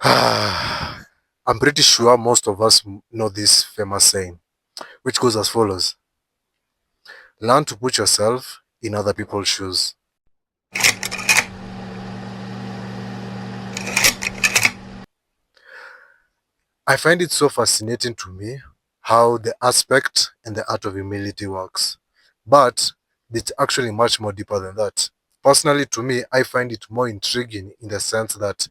I'm pretty sure most of us know this famous saying, which goes as follows: learn to put yourself in other people's shoes. I find it so fascinating to me how the aspect and the art of humility works. But it's actually much more deeper than that. Personally, to me, I find it more intriguing in the sense that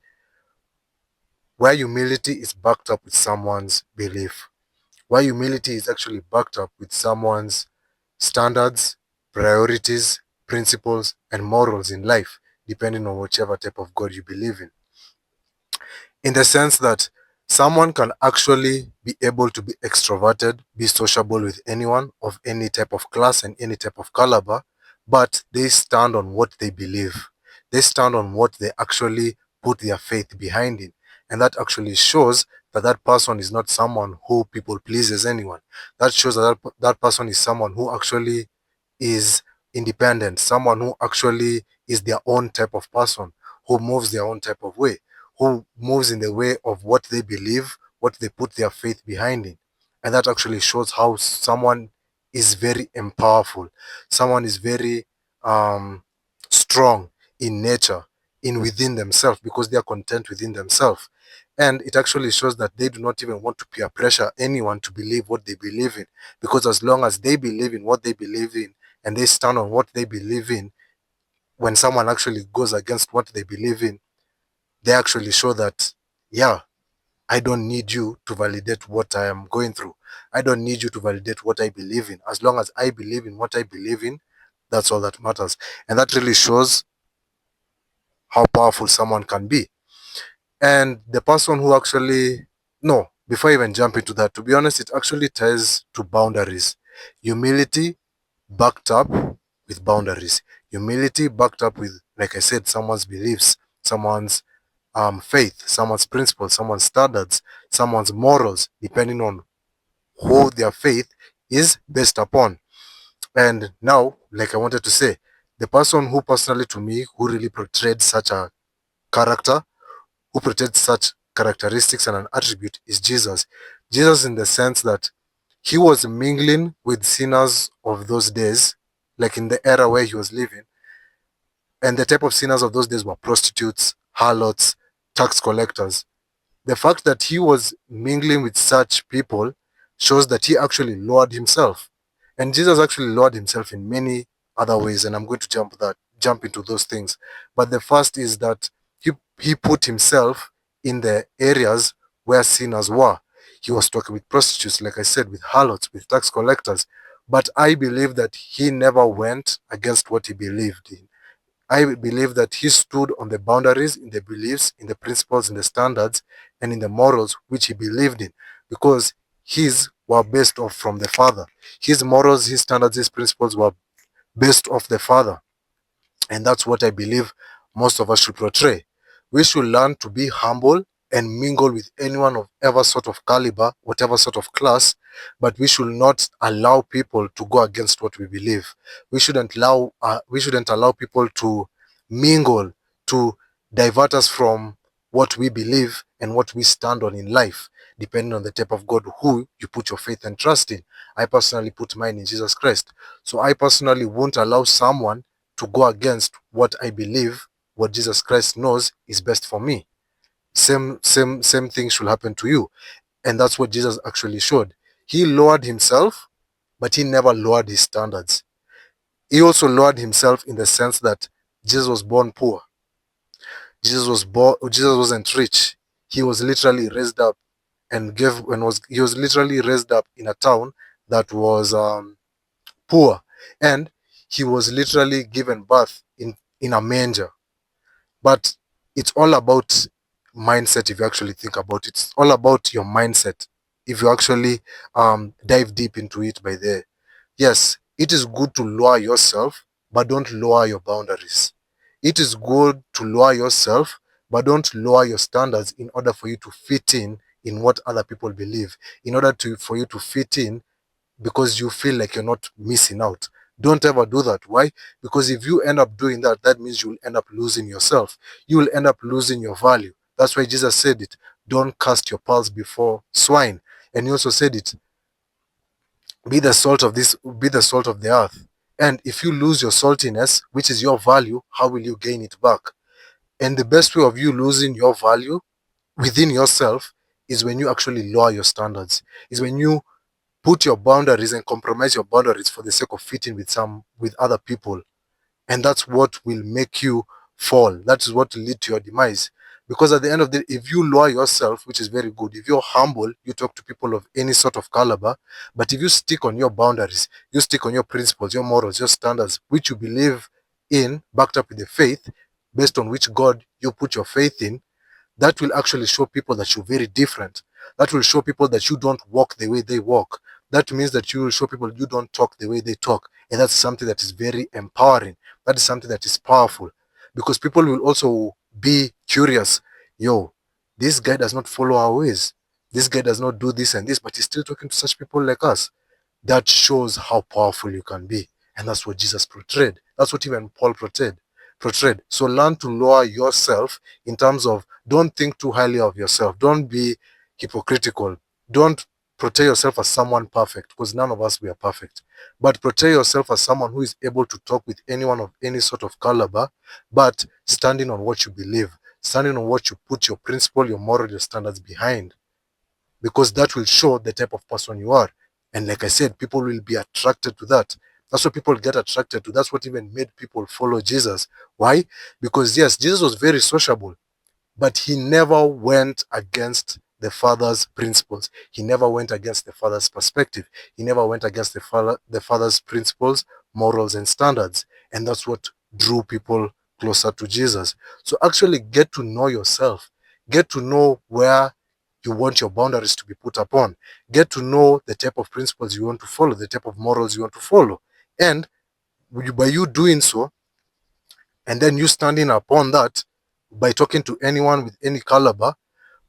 where humility is backed up with someone's belief, where humility is actually backed up with someone's standards, priorities, principles, and morals in life, depending on whichever type of God you believe in the sense that someone can actually be able to be extroverted, be sociable with anyone of any type of class and any type of caliber, but they stand on what they believe. They stand on what they actually put their faith behind in. And that actually shows that that person is not someone who people pleases anyone. That shows that person is someone who actually is independent, someone who actually is their own type of person, who moves their own type of way, who moves in the way of what they believe, what they put their faith behind in. And that actually shows how someone is very powerful, someone is very strong in nature, in within themselves, because they are content within themselves. And it actually shows that they do not even want to peer pressure anyone to believe what they believe in, because as long as they believe in what they believe in and they stand on what they believe in, when someone actually goes against what they believe in, they actually show that, yeah, I don't need you to validate what I am going through. I don't need you to validate what I believe in. As long as I believe in what I believe in, that's all that matters. And that really shows how powerful someone can be. And the person who actually, no, before I even jump into that, to be honest, it actually ties to boundaries. Humility backed up with boundaries. Humility backed up with, like I said, someone's beliefs, someone's faith, someone's principles, someone's standards, someone's morals, depending on who their faith is based upon. And now, like I wanted to say, the person who personally to me, who really portrayed such a character, who portrayed such characteristics and an attribute is Jesus. Jesus, in the sense that he was mingling with sinners of those days, like in the era where he was living. And the type of sinners of those days were prostitutes, harlots, tax collectors. The fact that he was mingling with such people shows that he actually lowered himself. And Jesus actually lowered himself in many other ways, and I'm going to jump into those things. But the first is that he put himself in the areas where sinners were. He was talking with prostitutes, like I said, with harlots, with tax collectors. But I believe that he never went against what he believed in. I believe that he stood on the boundaries, in the beliefs, in the principles, in the standards, and in the morals which he believed in, because his were based off from the Father. His morals, his standards, his principles were based off the Father. And that's what I believe most of us should portray. We should learn to be humble and mingle with anyone of ever sort of caliber, whatever sort of class, but we should not allow people to go against what we believe. We shouldn't allow people to mingle, to divert us from what we believe and what we stand on in life, depending on the type of God who you put your faith and trust in. I personally put mine in Jesus Christ. So I personally won't allow someone to go against what I believe, what Jesus Christ knows is best for me. Same thing should happen to you. And that's what Jesus actually showed. He lowered himself, but he never lowered his standards. He also lowered himself in the sense that Jesus was born poor. Jesus wasn't rich. He was literally raised up and gave and was he was literally raised up in a town that was poor. And he was literally given birth in a manger. But it's all about mindset if you actually think about it. It's all about your mindset if you actually dive deep into it by there. Yes, it is good to lower yourself, but don't lower your boundaries. It is good to lower yourself, but don't lower your standards in order for you to fit in what other people believe, in order to for you to fit in because you feel like you're not missing out. Don't ever do that. Why? Because if you end up doing that, that means you'll end up losing yourself. You will end up losing your value. That's why Jesus said it. Don't cast your pearls before swine. And he also said it, be the salt of this, be the salt of the earth. And if you lose your saltiness, which is your value, how will you gain it back? And the best way of you losing your value within yourself is when you actually lower your standards, is when you put your boundaries and compromise your boundaries for the sake of fitting with other people. And that's what will make you fall. That is what will lead to your demise. Because at the end of the day, if you lower yourself, which is very good, if you're humble, you talk to people of any sort of caliber. But if you stick on your boundaries, you stick on your principles, your morals, your standards, which you believe in, backed up with the faith, based on which God you put your faith in, that will actually show people that you're very different. That will show people that you don't walk the way they walk. That means that you will show people you don't talk the way they talk. And that's something that is very empowering. That is something that is powerful. Because people will also be curious. Yo, this guy does not follow our ways. This guy does not do this and this, but he's still talking to such people like us. That shows how powerful you can be. And that's what Jesus portrayed. That's what even Paul portrayed. So learn to lower yourself in terms of, don't think too highly of yourself. Don't be hypocritical. Don't portray yourself as someone perfect, because none of us we are perfect. But portray yourself as someone who is able to talk with anyone of any sort of caliber, but standing on what you believe, standing on what you put your principle, your moral, your standards behind, because that will show the type of person you are. And like I said, people will be attracted to that. That's what people get attracted to. That's what even made people follow Jesus. Why? Because yes, Jesus was very sociable, but he never went against the father's principles. He never went against the father's perspective. He never went against the father's principles, morals, and standards. And that's what drew people closer to Jesus. So actually get to know yourself. Get to know where you want your boundaries to be put upon. Get to know the type of principles you want to follow, the type of morals you want to follow. And by you doing so, and then you standing upon that, by talking to anyone with any caliber,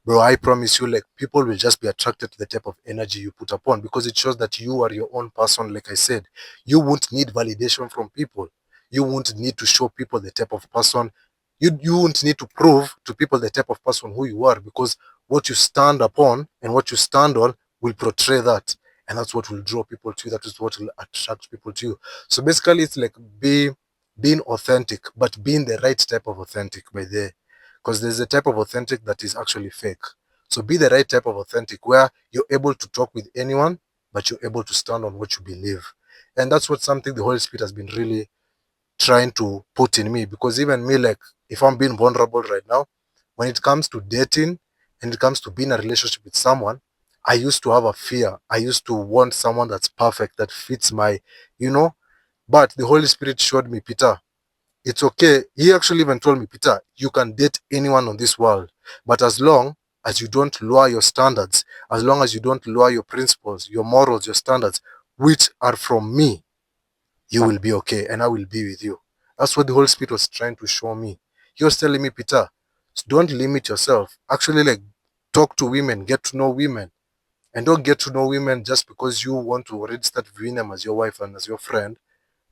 bro, I promise you, like, people will just be attracted to the type of energy you put upon, because it shows that you are your own person. Like I said, you won't need validation from people. You won't need to show people the type of person. You won't need to prove to people the type of person who you are, because what you stand upon and what you stand on will portray that. And that's what will draw people to you. That is what will attract people to you. So basically, it's like being authentic, but being the right type of authentic by the, because there's a type of authentic that is actually fake. So be the right type of authentic where you're able to talk with anyone, but you're able to stand on what you believe. And that's what something the Holy Spirit has been really trying to put in me. Because even me, like, if I'm being vulnerable right now, when it comes to dating and it comes to being in a relationship with someone, I used to have a fear. I used to want someone that's perfect, that fits my, you know. But the Holy Spirit showed me, Peter, it's okay. He actually even told me, Peter, you can date anyone on this world, but as long as you don't lower your standards, as long as you don't lower your principles, your morals, your standards, which are from me, you will be okay, and I will be with you. That's what the Holy Spirit was trying to show me. He was telling me, Peter, don't limit yourself. Actually, like, talk to women, get to know women, and don't get to know women just because you want to already start viewing them as your wife and as your friend,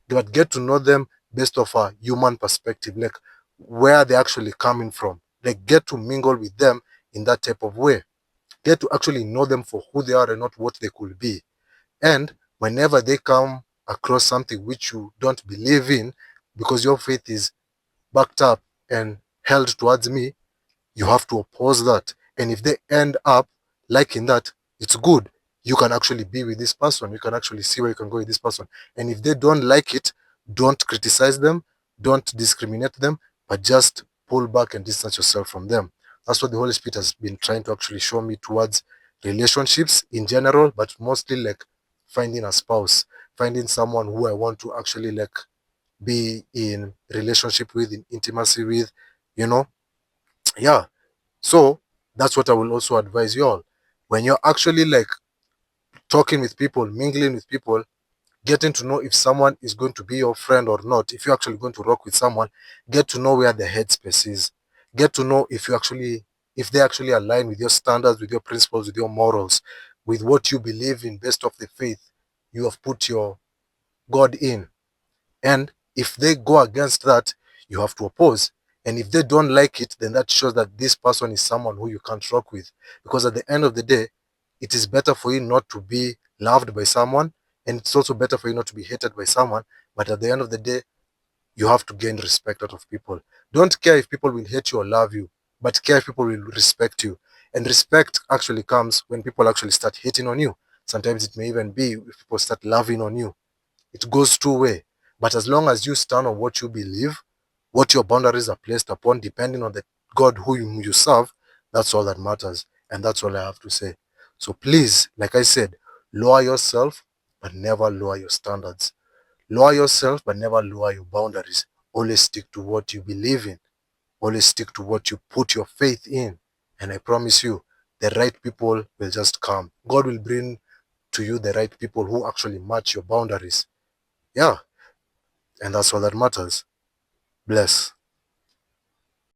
but get to know them based off a human perspective, like where they're actually coming from. Like, get to mingle with them in that type of way. Get to actually know them for who they are and not what they could be. And whenever they come across something which you don't believe in, because your faith is backed up and held towards me, you have to oppose that. And if they end up liking that, it's good. You can actually be with this person. You can actually see where you can go with this person. And if they don't like it, don't criticize them, don't discriminate them, but just pull back and distance yourself from them. That's what the Holy Spirit has been trying to actually show me towards relationships in general, but mostly like finding a spouse, finding someone who I want to actually like be in relationship with, in intimacy with, you know. Yeah, so that's what I will also advise you all. When you're actually like talking with people, mingling with people, getting to know if someone is going to be your friend or not, if you're actually going to rock with someone, get to know where the headspace is. Get to know if they actually align with your standards, with your principles, with your morals, with what you believe in based off the faith you have put your God in. And if they go against that, you have to oppose. And if they don't like it, then that shows that this person is someone who you can't rock with. Because at the end of the day, it is better for you not to be loved by someone, and it's also better for you not to be hated by someone. But at the end of the day, you have to gain respect out of people. Don't care if people will hate you or love you, but care if people will respect you. And respect actually comes when people actually start hating on you. Sometimes it may even be if people start loving on you. It goes two way. But as long as you stand on what you believe, what your boundaries are placed upon, depending on the God whom you serve, that's all that matters. And that's all I have to say. So please, like I said, lower yourself, but never lower your standards. Lower yourself, but never lower your boundaries. Always stick to what you believe in. Always stick to what you put your faith in. And I promise you, the right people will just come. God will bring to you the right people who actually match your boundaries. Yeah, and that's all that matters. Bless.